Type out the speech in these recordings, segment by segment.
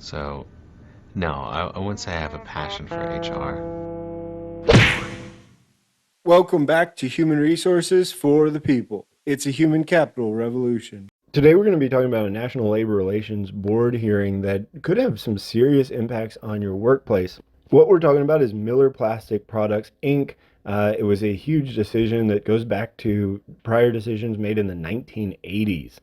So, no, I wouldn't say I have a passion for HR. Welcome back to Human Resources for the People. It's a human capital revolution. Today, we're going to be talking about a National Labor Relations Board hearing that could have some serious impacts on your workplace. What we're talking about is Miller Plastic Products, Inc. It was a huge decision that goes back to prior decisions made in the 1980s.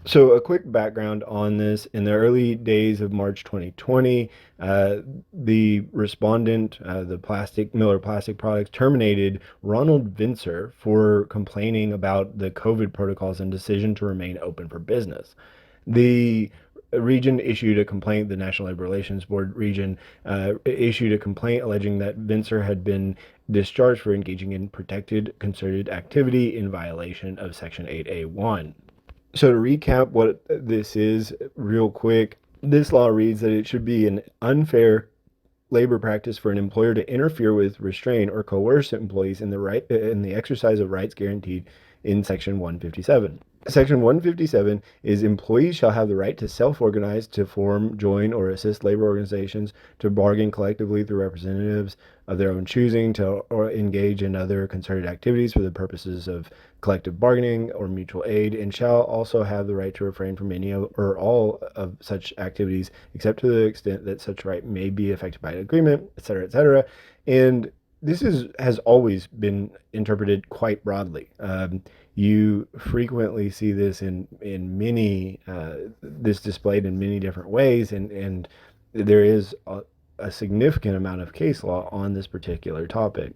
So, a quick background on this. In the early days of March 2020, the respondent, the Miller Plastic Products, terminated Ronald Vincer for complaining about the COVID protocols and decision to remain open for business. The region issued a complaint, the National Labor Relations Board region issued a complaint alleging that Vincer had been discharged for engaging in protected concerted activity in violation of Section 8A1. So to recap what this is real quick, this law reads that it should be an unfair labor practice for an employer to interfere with, restrain, or coerce employees in the exercise of rights guaranteed in Section 157. Section 157 is employees shall have the right to self-organize, to form, join, or assist labor organizations, to bargain collectively through representatives of their own choosing, or engage in other concerted activities for the purposes of collective bargaining or mutual aid, and shall also have the right to refrain from any or all of such activities, except to the extent that such right may be affected by an agreement, etc., etc. And has always been interpreted quite broadly. You frequently see this in many this displayed in many different ways, and there is a significant amount of case law on this particular topic.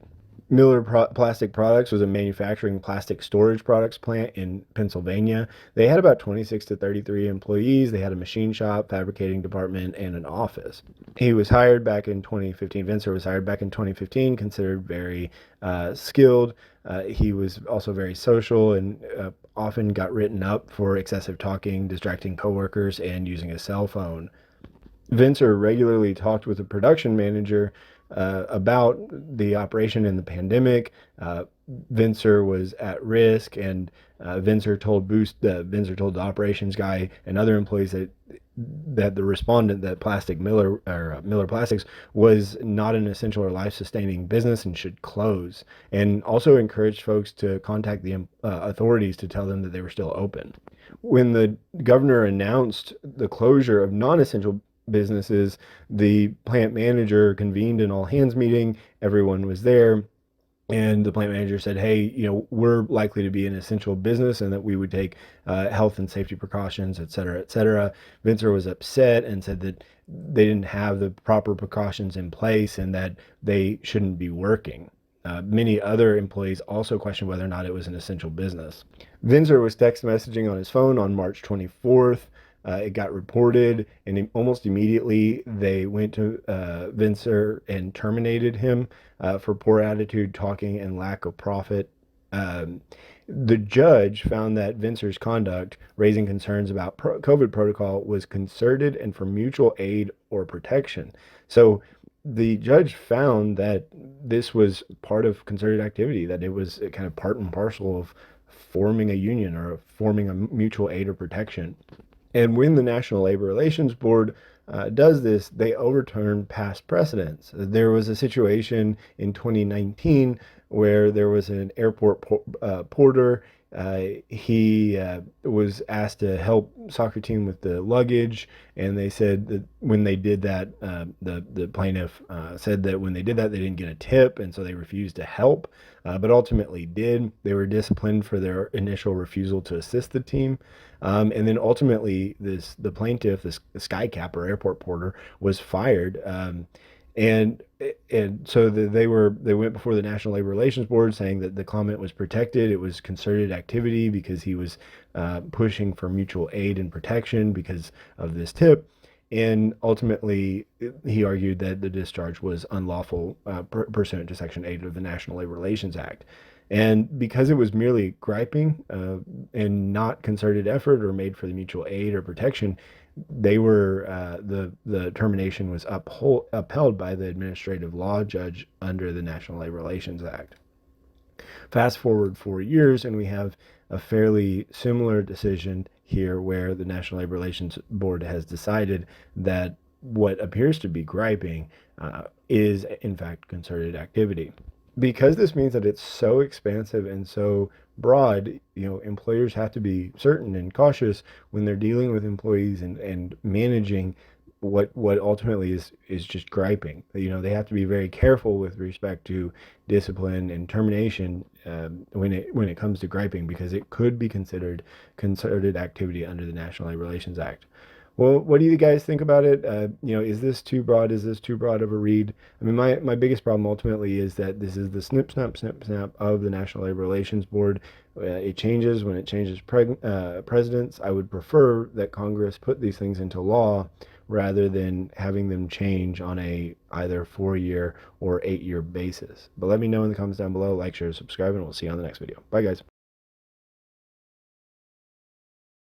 Miller Plastic Products was a manufacturing plastic storage products plant in Pennsylvania. They had about 26 to 33 employees. They had a machine shop, fabricating department, and an office. He was hired back in 2015. Vincer was hired back in 2015, considered very skilled. He was also very social and often got written up for excessive talking, distracting coworkers, and using a cell phone. Vincer regularly talked with the production manager about the operation in the pandemic. Vincer was at risk, and Vincer told the operations guy and other employees that the respondent, that Miller Plastics, was not an essential or life-sustaining business and should close, and also encouraged folks to contact the authorities to tell them that they were still open. When the governor announced the closure of non-essential businesses, the plant manager convened an all hands meeting. Everyone was there. And the plant manager said, hey, we're likely to be an essential business and that we would take health and safety precautions, et cetera, et cetera. Vincer was upset and said that they didn't have the proper precautions in place and that they shouldn't be working. Many other employees also questioned whether or not it was an essential business. Vincer was text messaging on his phone on March 24th. It got reported, and almost immediately they went to Vincer and terminated him for poor attitude, talking, and lack of profit. The judge found that Vincer's conduct, raising concerns about COVID protocol, was concerted and for mutual aid or protection. So the judge found that this was part of concerted activity, that it was kind of part and parcel of forming a union or forming a mutual aid or protection. And when the National Labor Relations Board does this, they overturn past precedents. There was a situation in 2019 where there was an airport porter. He was asked to help soccer team with the luggage, and they said that when they did that, the plaintiff said that when they did that, they didn't get a tip, and so they refused to help, but ultimately did. They were disciplined for their initial refusal to assist the team. And then ultimately, the plaintiff, this skycapper airport porter, was fired. And so they went before the National Labor Relations Board saying that the comment was protected. It was concerted activity because he was pushing for mutual aid and protection because of this tip. And ultimately, he argued that the discharge was unlawful pursuant to Section 8 of the National Labor Relations Act. And because it was merely griping and not concerted effort or made for the mutual aid or protection, they were the termination was upheld by the administrative law judge under the National Labor Relations Act. Fast forward 4 years, and we have a fairly similar decision here where the National Labor Relations Board has decided that what appears to be griping is in fact concerted activity. Because this means that it's so expansive and so broad, employers have to be certain and cautious when they're dealing with employees and managing what ultimately is just griping. They have to be very careful with respect to discipline and termination when it comes to griping, because it could be considered concerted activity under the National Labor Relations Act. Well, what do you guys think about it? Is this too broad? Is this too broad of a read? I mean, my biggest problem ultimately is that this is the snip, snap, snip, snap of the National Labor Relations Board. It changes when it changes presidents. I would prefer that Congress put these things into law rather than having them change on a either 4-year or 8-year basis. But let me know in the comments down below. Like, share, subscribe, and we'll see you on the next video. Bye, guys.